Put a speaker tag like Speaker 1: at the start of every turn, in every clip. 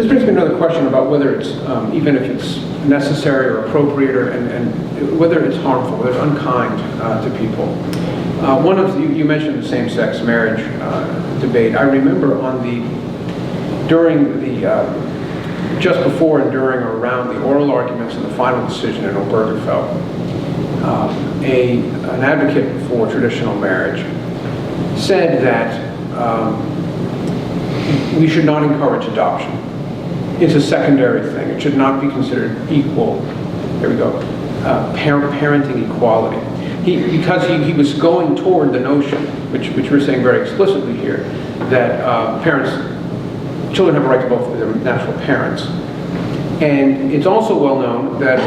Speaker 1: This brings me to another question about whether it's, even if it's necessary or appropriate, and whether it's harmful, whether it's unkind to people. One of you mentioned the same-sex marriage debate. I remember just before and during or around the oral arguments and the final decision in Obergefell, an advocate for traditional marriage said that we should not encourage adoption. It's a secondary thing. It should not be considered equal. There we go. Parenting equality. Because he was going toward the notion, which we're saying very explicitly here, that children have a right to both of their natural parents. And it's also well known that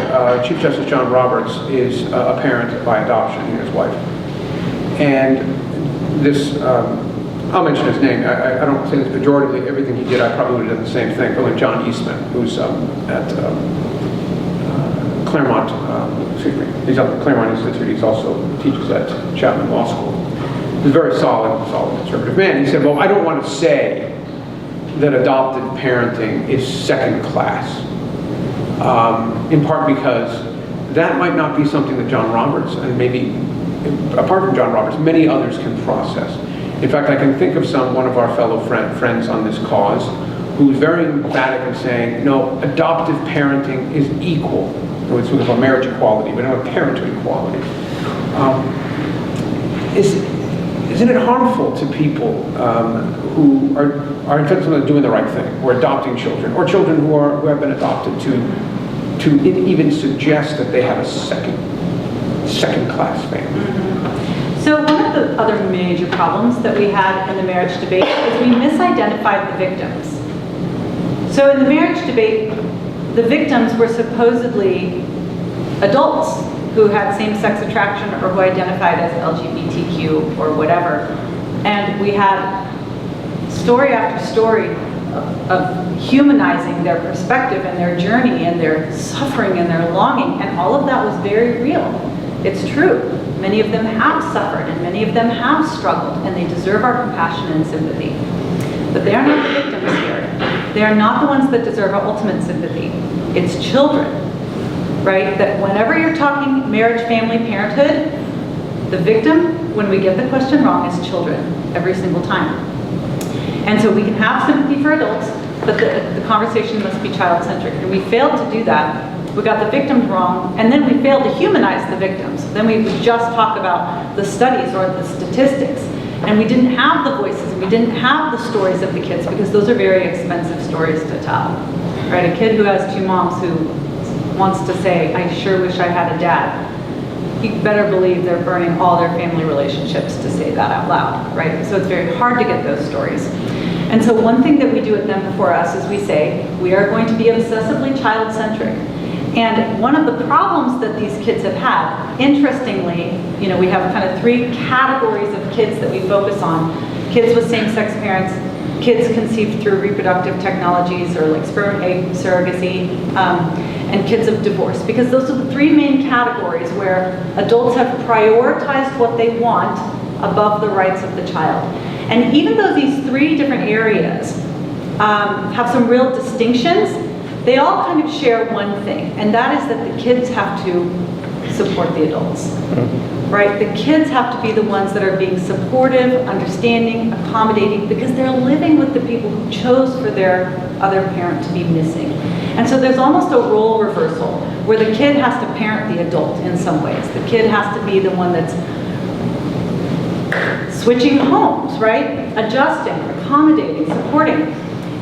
Speaker 1: Chief Justice John Roberts is a parent by adoption, he and his wife. And this, I'll mention his name. I don't say this pejoratively. Everything he did, I probably would have done the same thing. But like John Eastman, who's at Claremont, he's at the Claremont Institute. He also teaches at Chapman Law School. He's a very solid conservative man. He said, well, I don't want to say that adopted parenting is second class, in part because that might not be something that John Roberts, and maybe apart from John Roberts, many others can process. In fact, I can think of one of our fellow friends on this cause who's very emphatic in saying, no, adoptive parenting is equal. So it's sort of a marriage equality, but not a parenthood equality. Isn't it harmful to people who are in fact doing the right thing, or adopting children, or children who have been adopted, to even suggest that they have a second-class family?
Speaker 2: Mm-hmm. So one of the other major problems that we had in the marriage debate is we misidentified the victims. So in the marriage debate, the victims were supposedly adults who had same-sex attraction or who identified as LGBTQ or whatever. And we had story after story of humanizing their perspective and their journey and their suffering and their longing, and all of that was very real. It's true. Many of them have suffered and many of them have struggled, and they deserve our compassion and sympathy. But they are not the victims here. They are not the ones that deserve our ultimate sympathy. It's children, right? That whenever you're talking marriage, family, parenthood, the victim, when we get the question wrong, is children, every single time. And so we can have sympathy for adults, but the conversation must be child-centric. And we failed to do that. We got the victims wrong, and then we failed to humanize the victims. Then we would just talk about the studies or the statistics. And we didn't have the voices, and we didn't have the stories of the kids, because those are very expensive stories to tell. Right? A kid who has two moms who wants to say, I sure wish I had a dad, you better believe they're burning all their family relationships to say that out loud, right? So it's very hard to get those stories. And so one thing that we do at Them Before Us is we say, we are going to be obsessively child-centric. And one of the problems that these kids have had, interestingly, we have kind of three categories of kids that we focus on. Kids with same-sex parents, kids conceived through reproductive technologies or like sperm egg surrogacy, and kids of divorce. Because those are the three main categories where adults have prioritized what they want above the rights of the child. And even though these three different areas have some real distinctions, they all kind of share one thing, and that is that the kids have to support the adults, right? The kids have to be the ones that are being supportive, understanding, accommodating, because they're living with the people who chose for their other parent to be missing. And so there's almost a role reversal where the kid has to parent the adult in some ways. The kid has to be the one that's switching homes, right? Adjusting, accommodating, supporting.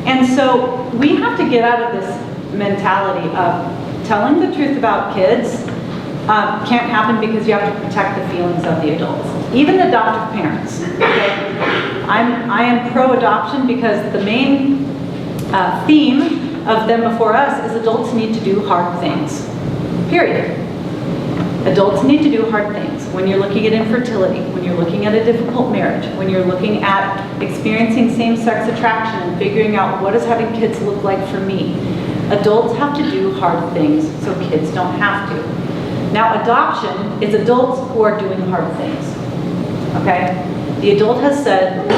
Speaker 2: And so we have to get out of this mentality of telling the truth about kids can't happen because you have to protect the feelings of the adults. Even adoptive parents. Okay? I am pro-adoption because the main theme of Them Before Us is adults need to do hard things. Period. Adults need to do hard things. When you're looking at infertility, when you're looking at a difficult marriage, when you're looking at experiencing same-sex attraction and figuring out what does having kids look like for me, adults have to do hard things so kids don't have to. Now, adoption is adults who are doing hard things, okay? The adult has said,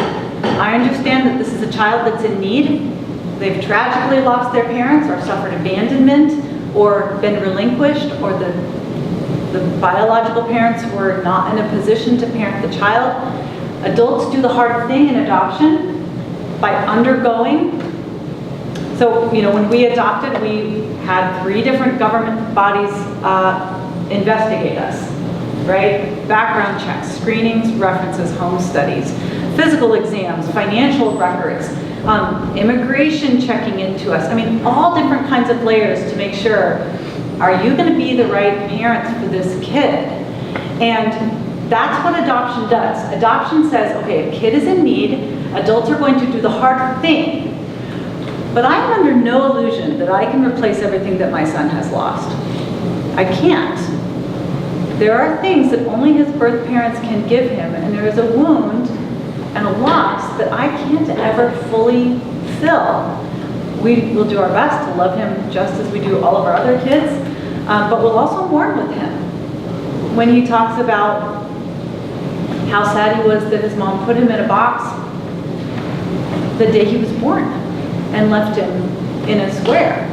Speaker 2: I understand that this is a child that's in need, they've tragically lost their parents or suffered abandonment or been relinquished, or the biological parents were not in a position to parent the child. Adults do the hard thing in adoption by undergoing. So, when we adopted, we had 3 different government bodies investigate us, right? Background checks, screenings, references, home studies, physical exams, financial records, immigration checking into us. I mean, all different kinds of layers to make sure, are you going to be the right parent for this kid? And that's what adoption does. Adoption says, okay, a kid is in need, adults are going to do the hard thing, but I'm under no illusion that I can replace everything that my son has lost. I can't. There are things that only his birth parents can give him, and there is a wound and a loss that I can't ever fully fill. We will do our best to love him just as we do all of our other kids, but we'll also mourn with him. When he talks about how sad he was that his mom put him in a box the day he was born and left him in a square.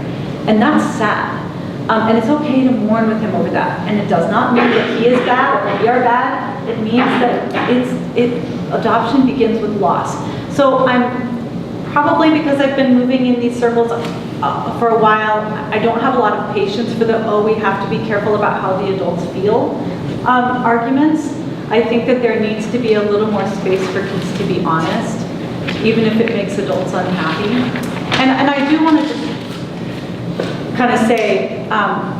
Speaker 2: And that's sad. And it's okay to mourn with him over that. And it does not mean that he is bad or that we are bad. It means that adoption begins with loss. So I'm probably, because I've been moving in these circles for a while, I don't have a lot of patience for the, we have to be careful about how the adults feel arguments. I think that there needs to be a little more space for kids to be honest, even if it makes adults unhappy. And I do want to just kind of say,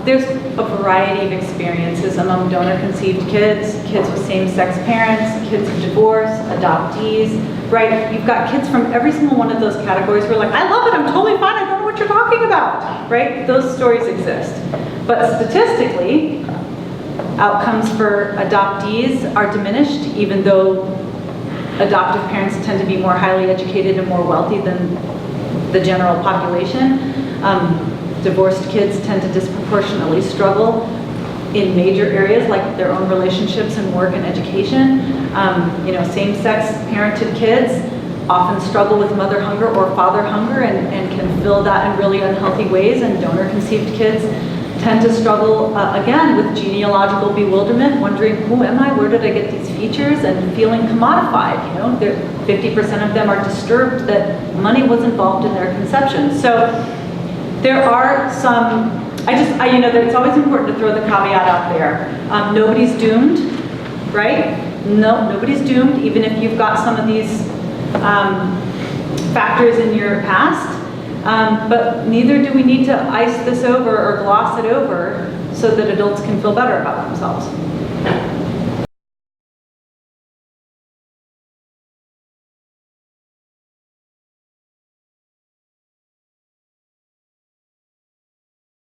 Speaker 2: there's a variety of experiences among donor-conceived kids, kids with same-sex parents, kids of divorce, adoptees, right? You've got kids from every single one of those categories who are like, I love it, I'm totally fine, I don't know what you're talking about, right? Those stories exist. But statistically, outcomes for adoptees are diminished, even though adoptive parents tend to be more highly educated and more wealthy than the general population. Divorced kids tend to disproportionately struggle in major areas like their own relationships and work and education. Same-sex parented kids often struggle with mother hunger or father hunger and can fill that in really unhealthy ways, and donor-conceived kids tend to struggle, again, with genealogical bewilderment, wondering, who am I, where did I get these features, and feeling commodified. 50% of them are disturbed that money was involved in their conception. So there are some, it's always important to throw the caveat out there. Nobody's doomed, right? No, nobody's doomed, even if you've got some of these factors in your past. But neither do we need to ice this over or gloss it over so that adults can feel better about themselves.